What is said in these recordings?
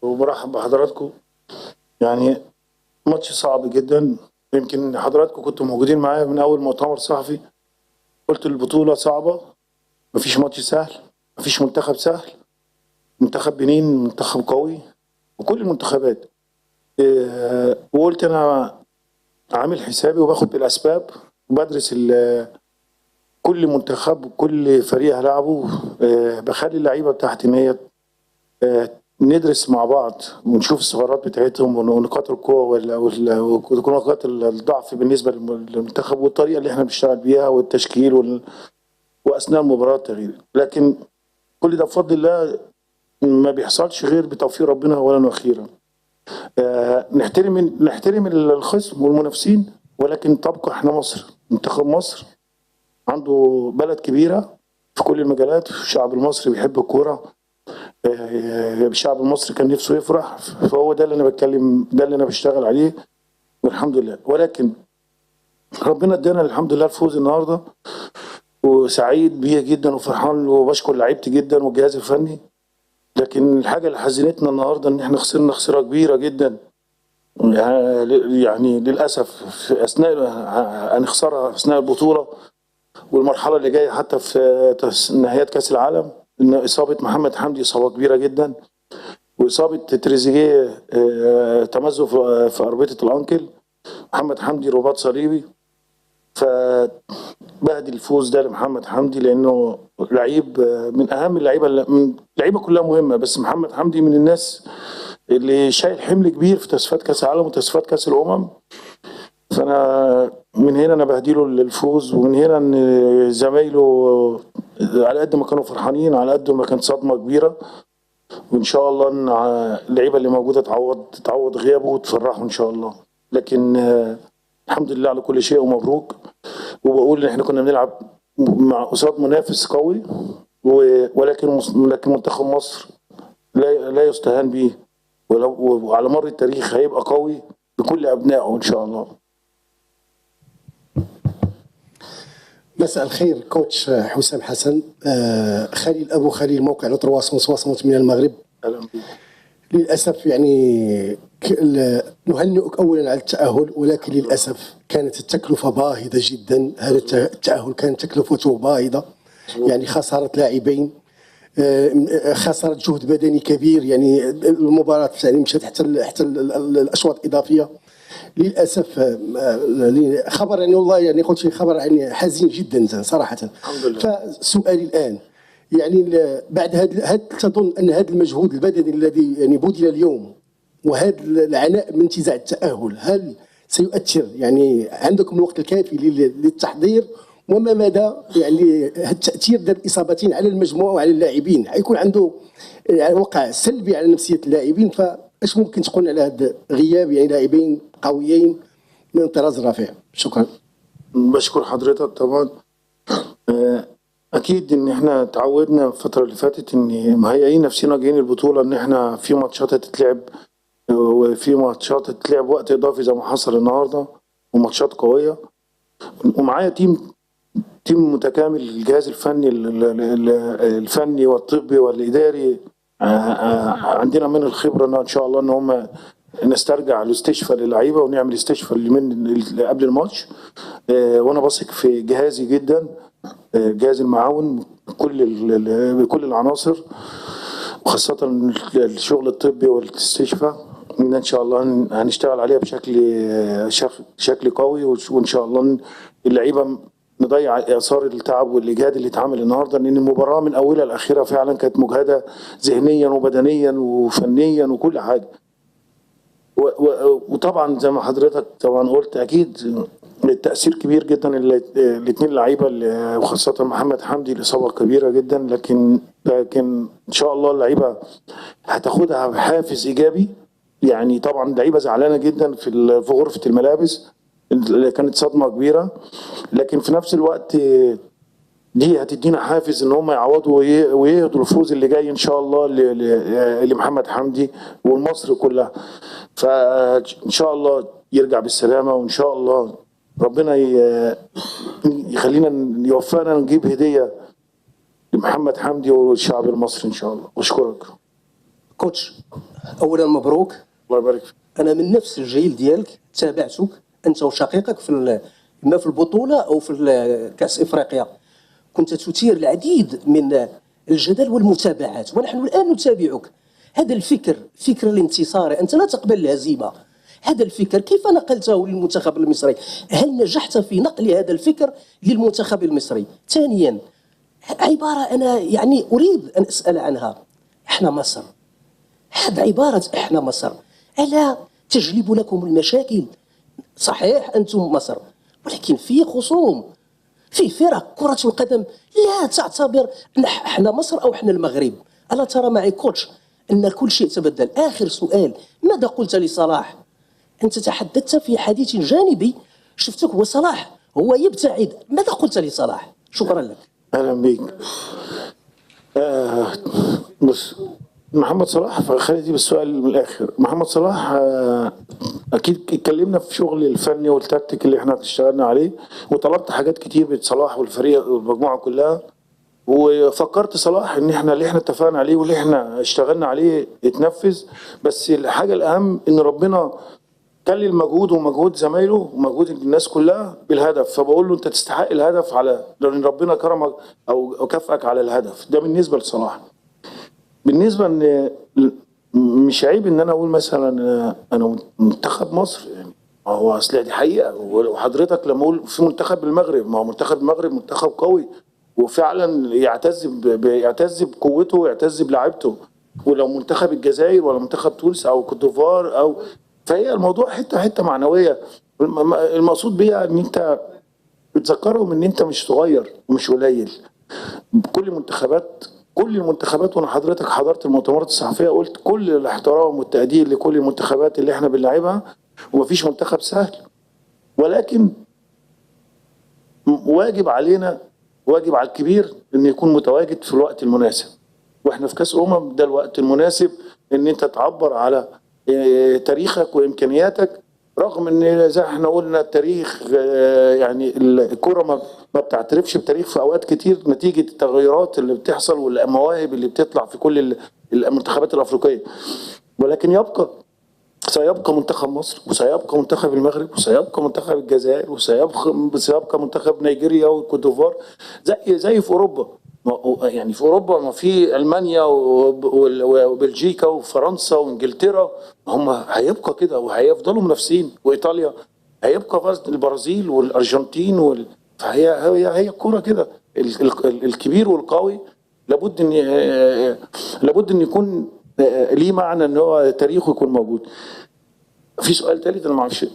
وبرحب بحضراتكم. يعني ماتش صعب جدا، يمكن حضراتكم كنتوا موجودين معايا من اول مؤتمر صحفي. قلت البطوله صعبه، مفيش ماتش سهل، مفيش منتخب سهل. منتخب بنين منتخب قوي وكل المنتخبات. وقلت انا عامل حسابي وباخد بالاسباب وبدرس كل منتخب وكل فريق هلعبه. بخلي اللعيبه بتاعتي ان هي ندرس مع بعض ونشوف الثغرات بتاعتهم ونقاط القوه ونقاط الضعف بالنسبه للمنتخب والطريقه اللي احنا بنشتغل بيها والتشكيل واثناء المباراه التغيير. لكن كل ده بفضل الله ما بيحصلش غير بتوفيق ربنا اولا واخيرا. نحترم الخصم والمنافسين، ولكن تبقى احنا مصر، منتخب مصر عنده بلد كبيره في كل المجالات. الشعب المصري بيحب الكوره، الشعب المصري كان نفسه يفرح، فهو ده اللي انا بتكلم، ده اللي انا بشتغل عليه والحمد لله. ولكن ربنا ادانا الحمد لله الفوز النهارده، وسعيد بيه جدا وفرحان وبشكر لعيبتي جدا والجهاز الفني. لكن الحاجه اللي حزنتنا النهارده ان احنا خسرنا خساره كبيره جدا، يعني للاسف في اثناء هنخسرها في اثناء البطوله والمرحله اللي جايه حتى في نهايات كاس العالم. ان اصابه محمد حمدي اصابه كبيره جدا، واصابه تريزيجيه تمزق في اربطه الانكل، محمد حمدي رباط صليبي. فبهدي الفوز ده لمحمد حمدي لانه لعيب من اهم اللعيبه، من اللعيبه كلها مهمه، بس محمد حمدي من الناس اللي شايل حمل كبير في تصفيات كاس العالم وتصفيات كاس الامم. فانا من هنا انا بهديله الفوز، ومن هنا ان زمايله على قد ما كانوا فرحانين على قد ما كانت صدمه كبيره. وان شاء الله ان اللعيبه اللي موجوده تعوض غيابه وتفرحوا ان شاء الله. لكن الحمد لله على كل شيء ومبروك. وبقول ان احنا كنا بنلعب مع قصاد منافس قوي، ولكن منتخب مصر لا يستهان به، وعلى مر التاريخ هيبقى قوي بكل ابنائه ان شاء الله. مساء الخير كوتش حسام حسن. خليل ابو خليل، موقع لو 360 من المغرب. اهلا بك. للاسف يعني نهنئك اولا على التاهل، ولكن للاسف كانت التكلفه باهظه جدا. هذا التاهل كانت تكلفته باهظه، يعني خساره لاعبين، خساره جهد بدني كبير. يعني المباراه يعني مشات حتى الاشواط الاضافيه. للاسف خبر يعني والله يعني قلت خبر يعني حزين جدا صراحه. الحمد لله. فسؤالي الان يعني بعد هل تظن ان هذا المجهود البدني الذي يعني بذل اليوم وهذا العناء من انتزاع التاهل هل سيؤثر، يعني عندكم الوقت الكافي للتحضير؟ وما مدى يعني التاثير ديال الاصابتين على المجموعه وعلى اللاعبين؟ حيكون عنده يعني وقع سلبي على نفسيه اللاعبين. فاش ممكن تقول على هذا غياب يعني لاعبين قويين من طراز رفيع؟ شكرا. بشكر حضرتك طبعا. اكيد ان احنا تعودنا الفتره اللي فاتت ان مهيئين نفسنا جايين البطوله ان احنا في ماتشات هتتلعب، وفي ماتشات هتتلعب وقت اضافي زي ما حصل النهارده، وماتشات قويه. ومعايا تيم متكامل، الجهاز الفني والطبي والاداري. عندنا من الخبره ان شاء الله ان هم نسترجع الاستشفاء للعيبه ونعمل استشفاء اللي قبل الماتش. وانا بثق في جهازي جدا، جهاز المعاون بكل العناصر، وخاصه الشغل الطبي والاستشفاء ان شاء الله هنشتغل عليها بشكل قوي. وان شاء الله اللعيبه نضيع اثار التعب والاجهاد اللي اتعمل النهارده، لان المباراه من اولها لاخرها فعلا كانت مجهده ذهنيا وبدنيا وفنيا وكل حاجه. وطبعا زي ما حضرتك طبعا قلت اكيد التاثير كبير جدا الاثنين لعيبه، وخاصه محمد حمدي الاصابه كبيره جدا. لكن ان شاء الله اللعيبه هتاخدها بحافز ايجابي. يعني طبعا اللعيبه زعلانه جدا في غرفه الملابس اللي كانت صدمه كبيره، لكن في نفس الوقت دي هتدينا حافز ان هم يعوضوا ويهدوا الفوز اللي جاي ان شاء الله لمحمد حمدي والمصر كلها. فان شاء الله يرجع بالسلامه، وان شاء الله ربنا يخلينا يوفقنا نجيب هديه لمحمد حمدي والشعب المصري ان شاء الله. اشكرك. كوتش، اولا مبروك. الله يبارك فيك. انا من نفس الجيل ديالك، تابعتك انت وشقيقك اما في البطوله او في كاس افريقيا. كنت تثير العديد من الجدل والمتابعات، ونحن الان نتابعك. هذا الفكر، فكر الانتصار، انت لا تقبل الهزيمه، هذا الفكر كيف نقلته للمنتخب المصري؟ هل نجحت في نقل هذا الفكر للمنتخب المصري؟ ثانيا، عباره انا يعني اريد ان اسال عنها. احنا مصر، هذا عباره احنا مصر، الا تجلب لكم المشاكل؟ صحيح انتم مصر، ولكن في خصوم، في فرق كرة القدم لا تعتبر احنا مصر او احنا المغرب. الا ترى معي كوتش ان كل شيء تبدل؟ اخر سؤال، ماذا قلت لصلاح؟ انت تحدثت في حديث جانبي، شفتك هو صلاح هو يبتعد، ماذا قلت لصلاح؟ شكرا لك. اهلا بيك. بص، محمد صلاح، فخلي دي بالسؤال من الاخر. محمد صلاح اكيد اتكلمنا في شغل الفني والتكتيك اللي احنا اشتغلنا عليه، وطلبت حاجات كتير من صلاح والفريق والمجموعه كلها، وفكرت صلاح ان احنا اللي احنا اتفقنا عليه واللي احنا اشتغلنا عليه يتنفذ. بس الحاجه الاهم ان ربنا كلل مجهوده ومجهود زمايله ومجهود الناس كلها بالهدف. فبقول له انت تستحق الهدف، على لان ربنا كرمك او كافئك على الهدف ده. بالنسبه لصلاح، بالنسبه ان مش عيب ان انا اقول مثلا انا منتخب مصر، يعني ما هو اصل دي حقيقه. وحضرتك لما اقول في منتخب المغرب، ما هو منتخب المغرب منتخب قوي وفعلا يعتز بقوته ويعتز بلاعيبته. ولو منتخب الجزائر ولا منتخب تونس او كوت ديفوار او، فهي الموضوع حته معنويه. المقصود بيها ان انت بتذكرهم ان انت مش صغير ومش قليل. كل المنتخبات وانا حضرتك حضرت المؤتمرات الصحفيه قلت كل الاحترام والتقدير لكل المنتخبات اللي احنا بنلعبها، ومفيش منتخب سهل، ولكن واجب علينا، واجب على الكبير ان يكون متواجد في الوقت المناسب. واحنا في كاس ده الوقت المناسب ان انت تعبر على تاريخك وامكانياتك. رغم ان زي احنا قلنا التاريخ، يعني الكره ما بتعترفش بتاريخ في اوقات كتير نتيجه التغيرات اللي بتحصل والمواهب اللي بتطلع في كل المنتخبات الافريقيه، ولكن سيبقى منتخب مصر، وسيبقى منتخب المغرب، وسيبقى منتخب الجزائر، وسيبقى منتخب نيجيريا وكوت ديفوار، زي في اوروبا. يعني في اوروبا ما في المانيا وبلجيكا وفرنسا وانجلترا، هم هيبقى كده وهيفضلوا منافسين، وايطاليا هيبقى البرازيل والارجنتين فهي الكوره كده. الكبير والقوي لابد ان يكون ليه معنى ان هو تاريخه يكون موجود. في سؤال ثالث انا ما اعرفش.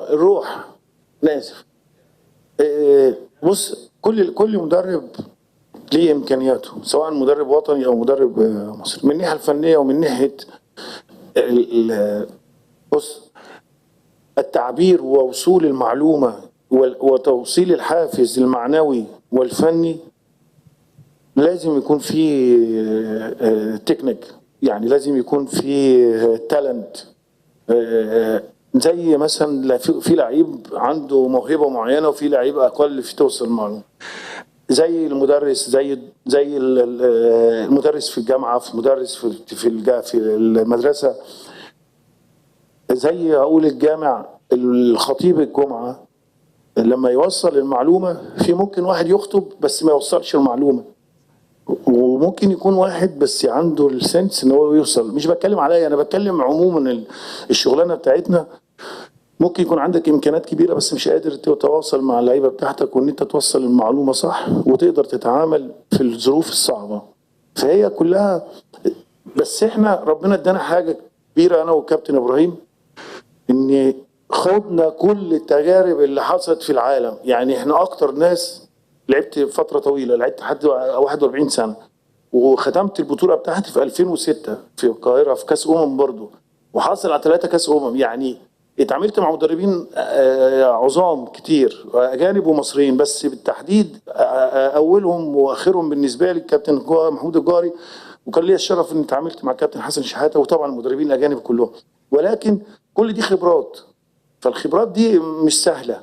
الروح، انا اسف. بص، كل مدرب ليه امكانياته، سواء مدرب وطني او مدرب مصري، من الناحيه الفنيه ومن ناحيه بص، التعبير ووصول المعلومه وتوصيل الحافز المعنوي والفني لازم يكون في تكنيك، يعني لازم يكون في تالنت. زي مثلا في لعيب عنده موهبه معينه وفي لعيب اقل في توصل المعلومه. زي المدرس، زي المدرس في الجامعه، في مدرس في المدرسه، زي اقول الجامع، الخطيب الجمعه لما يوصل المعلومه، في ممكن واحد يخطب بس ما يوصلش المعلومه، وممكن يكون واحد بس عنده السنس ان هو يوصل. مش بتكلم عليا، انا بتكلم عموما الشغلانه بتاعتنا. ممكن يكون عندك امكانيات كبيره بس مش قادر تتواصل مع اللعيبه بتاعتك وان انت توصل المعلومه صح وتقدر تتعامل في الظروف الصعبه. فهي كلها، بس احنا ربنا ادانا حاجه كبيره انا والكابتن ابراهيم، ان خدنا كل التجارب اللي حصلت في العالم. يعني احنا اكتر ناس لعبت فتره طويله، لعبت لحد 41 سنه، وختمت البطوله بتاعتي في 2006 في القاهره في كاس برضه، وحاصل على 3 كاس يعني اتعاملت مع مدربين عظام كتير، اجانب ومصريين، بس بالتحديد اولهم واخرهم بالنسبه لي الكابتن محمود الجاري، وكان لي الشرف اني اتعاملت مع كابتن حسن شحاته، وطبعا المدربين الاجانب كلهم. ولكن كل دي خبرات، فالخبرات دي مش سهله،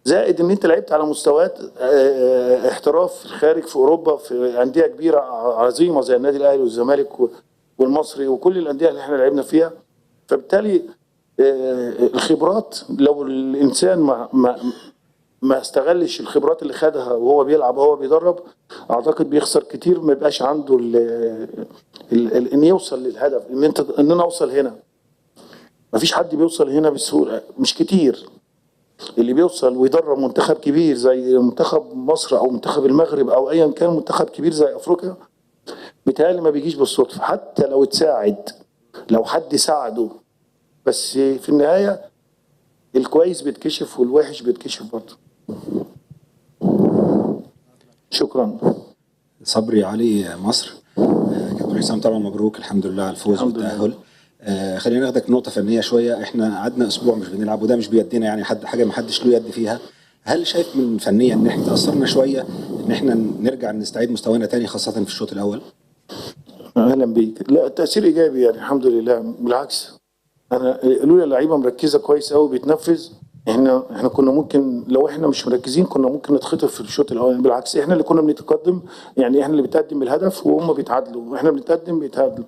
زائد ان انت لعبت على مستويات احتراف في الخارج في اوروبا في انديه كبيره عظيمه زي النادي الاهلي والزمالك والمصري وكل الانديه اللي احنا لعبنا فيها. فبالتالي الخبرات لو الانسان ما استغلش الخبرات اللي خدها وهو بيلعب وهو بيدرب، اعتقد بيخسر كتير، ما يبقاش عنده ان يوصل للهدف. ان انا اوصل هنا، ما فيش حد بيوصل هنا بسهوله، مش كتير اللي بيوصل ويدرب منتخب كبير زي منتخب مصر او منتخب المغرب او ايا كان منتخب كبير زي افريقيا. بيتهيألي ما بيجيش بالصدفه، حتى لو اتساعد، لو حد ساعده، بس في النهايه الكويس بيتكشف والوحش بيتكشف برضه. شكرا. صبري علي مصر. كابتن حسام طبعا مبروك، الحمد لله على الفوز والتأهل. خلينا ناخدك نقطة فنية شوية. احنا قعدنا أسبوع مش بنلعب وده مش بيدينا يعني حاجة ما حدش له يد فيها. هل شايف من فنيا ان احنا تأثرنا شوية ان احنا نرجع نستعيد مستوانا تاني خاصة في الشوط الأول؟ اهلا بيك. لا، تأثير ايجابي يعني الحمد لله. بالعكس، انا لولا اللعيبه مركزه كويس قوي بيتنفذ، احنا كنا ممكن لو احنا مش مركزين كنا ممكن نتخطف في الشوط الاول. بالعكس، احنا اللي كنا بنتقدم، يعني احنا اللي بنتقدم بالهدف وهم بيتعادلوا، واحنا بنتقدم بيتعادلوا.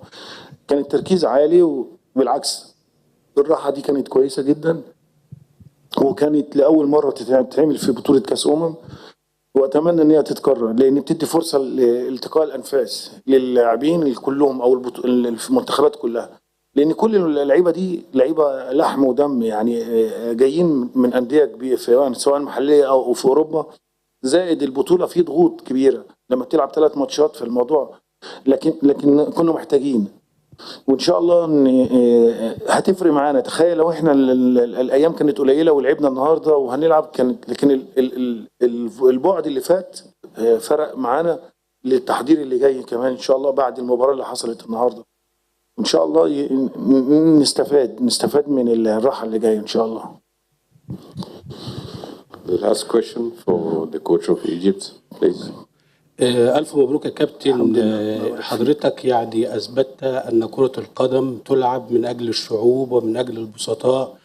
كان التركيز عالي، وبالعكس الراحه دي كانت كويسه جدا، وكانت لاول مره تتعمل في بطوله كاس واتمنى ان هي تتكرر، لان بتدي فرصه لالتقاء الانفاس للاعبين كلهم او في المنتخبات كلها، لان كل اللعيبه دي لعيبه لحم ودم، يعني جايين من انديه كبيره سواء محليه او في اوروبا. زائد البطوله في ضغوط كبيره لما تلعب 3 ماتشات في الموضوع، لكن كنا محتاجين، وان شاء الله ان هتفرق معانا. تخيل لو احنا الايام كانت قليله ولعبنا النهارده وهنلعب، كانت لكن البعد اللي فات فرق معانا للتحضير اللي جاي كمان ان شاء الله بعد المباراه اللي حصلت النهارده. ان شاء الله نستفاد من الراحه اللي جايه ان شاء الله. Last question for the coach of Egypt, please. ألف مبروك يا كابتن. حضرتك يعني أثبتت أن كرة القدم تلعب من أجل الشعوب ومن أجل البسطاء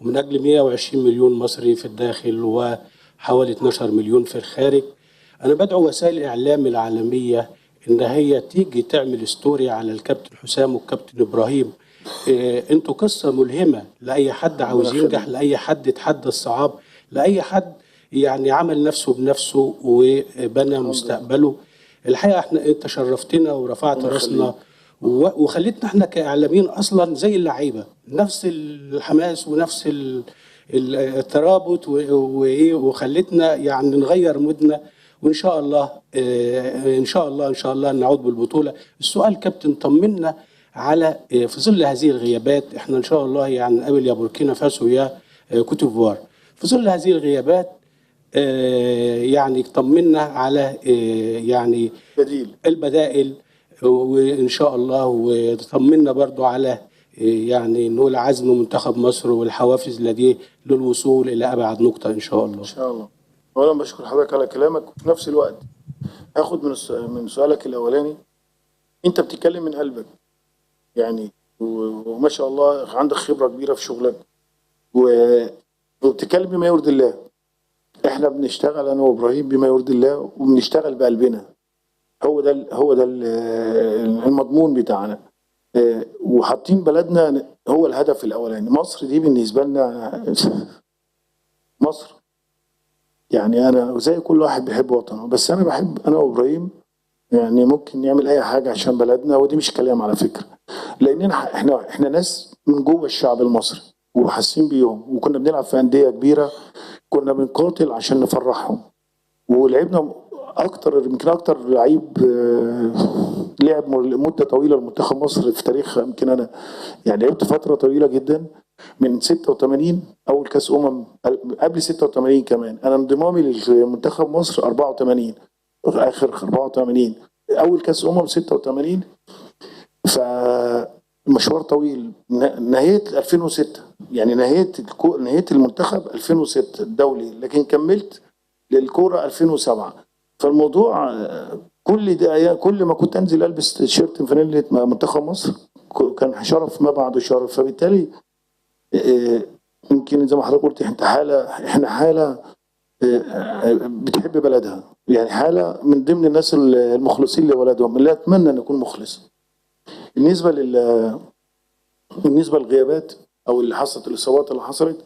ومن أجل 120 مليون مصري في الداخل وحوالي 12 مليون في الخارج. أنا بدعو وسائل الإعلام العالمية إن هي تيجي تعمل ستوري على الكابتن حسام والكابتن إبراهيم. أنتوا قصة ملهمة لأي حد عاوز ينجح، لأي حد اتحدى الصعاب، لأي حد يعني عمل نفسه بنفسه وبنى مستقبله. الحقيقة انت شرفتنا ورفعت راسنا وخليتنا احنا كاعلاميين اصلا زي اللعيبه، نفس الحماس ونفس الترابط وخلتنا يعني نغير مودنا. وان شاء الله ان شاء الله نعود بالبطوله. السؤال كابتن، طمنا على في ظل هذه الغيابات، احنا ان شاء الله يعني نقابل يا بوركينا فاسو يا كوت ديفوار. في ظل هذه الغيابات يعني طمنا على يعني البدائل وان شاء الله، وطمنا برضو على يعني نقول عزم منتخب مصر والحوافز لديه للوصول الى ابعد نقطه ان شاء الله. ان شاء الله. اولا بشكر حضرتك على كلامك، وفي نفس الوقت هاخد من سؤالك الاولاني. انت بتتكلم من قلبك يعني، وما شاء الله عندك خبره كبيره في شغلك وبتتكلم بما يرضي الله. احنا بنشتغل انا وابراهيم بما يرضي الله، وبنشتغل بقلبنا. هو ده المضمون بتاعنا، وحاطين بلدنا هو الهدف الاولاني. مصر دي بالنسبه لنا مصر، يعني انا زي كل واحد بيحب وطنه، بس انا بحب انا وابراهيم يعني ممكن نعمل اي حاجه عشان بلدنا، ودي مش كلام على فكره، لان احنا ناس من جوه الشعب المصري وحاسين بيهم، وكنا بنلعب في انديه كبيره، كنا بنقاتل عشان نفرحهم، ولعبنا يمكن اكتر لعيب لعب مده طويله لمنتخب مصر في تاريخ. يمكن انا يعني لعبت فتره طويله جدا من 86 اول كاس قبل 86 كمان. انا انضمامي لمنتخب مصر 84 اخر 84 اول كاس 86. فمشوار طويل. نهيت 2006 يعني نهيت المنتخب 2006 الدولي، لكن كملت للكوره 2007. فالموضوع كل ما كنت انزل البس تيشيرت فانيله منتخب مصر كان شرف ما بعده شرف. فبالتالي يمكن زي ما حضرتك قلت احنا حاله بتحب بلدها، يعني حالة من ضمن الناس المخلصين لبلدهم اللي أتمنى أن يكون مخلص. بالنسبة للغيابات أو اللي حصلت الإصابات اللي حصلت،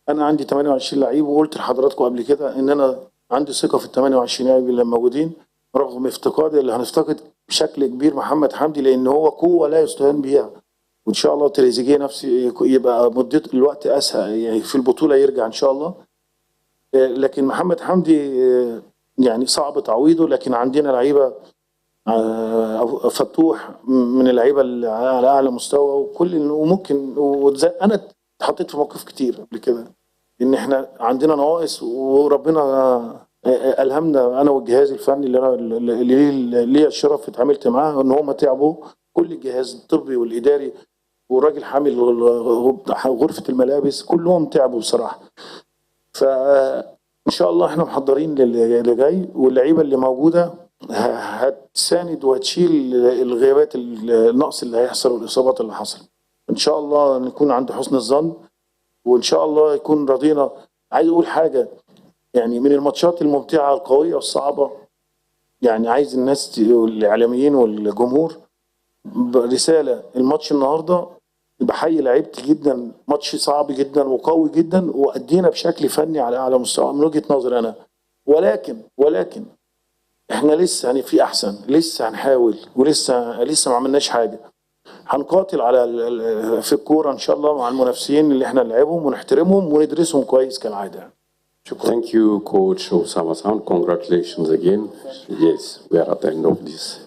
أنا عندي 28 لعيب، وقلت لحضراتكم قبل كده إن أنا عندي ثقة في ال 28 لاعب اللي موجودين، رغم افتقادي اللي هنفتقد بشكل كبير محمد حمدي، لأن هو قوة لا يستهان بها. وإن شاء الله تريزيجيه نفسي يبقى مدة الوقت أسهل، يعني في البطولة يرجع إن شاء الله. لكن محمد حمدي يعني صعب تعويضه، لكن عندنا لعيبه فتوح من اللعيبه اللي على اعلى مستوى، وممكن انا اتحطيت في موقف كتير قبل كده ان احنا عندنا نواقص، وربنا الهمنا انا والجهاز الفني اللي ليا الشرف اتعاملت معاه ان هم تعبوا، كل الجهاز الطبي والاداري والراجل حامل غرفه الملابس كلهم تعبوا بصراحه. فإن شاء الله احنا محضرين للي جاي، واللعيبة اللي موجودة هتساند وهتشيل الغيابات النقص اللي هيحصل والإصابات اللي حصلت. إن شاء الله نكون عند حسن الظن، وإن شاء الله يكون رضينا. عايز أقول حاجة، يعني من الماتشات الممتعة القوية والصعبة، يعني عايز الناس الإعلاميين والجمهور رسالة، الماتش النهارده بحيي لعيبتي جدا، ماتش صعب جدا وقوي جدا، وأدينا بشكل فني على أعلى مستوى من وجهة نظري أنا. ولكن إحنا لسه يعني في أحسن، لسه هنحاول، ولسه ما عملناش حاجة. هنقاتل في الكورة إن شاء الله مع المنافسين اللي إحنا نلعبهم ونحترمهم وندرسهم كويس كالعادة. شكرا. Thank you, Coach Osama San. Congratulations again. Yes, we are at the end of this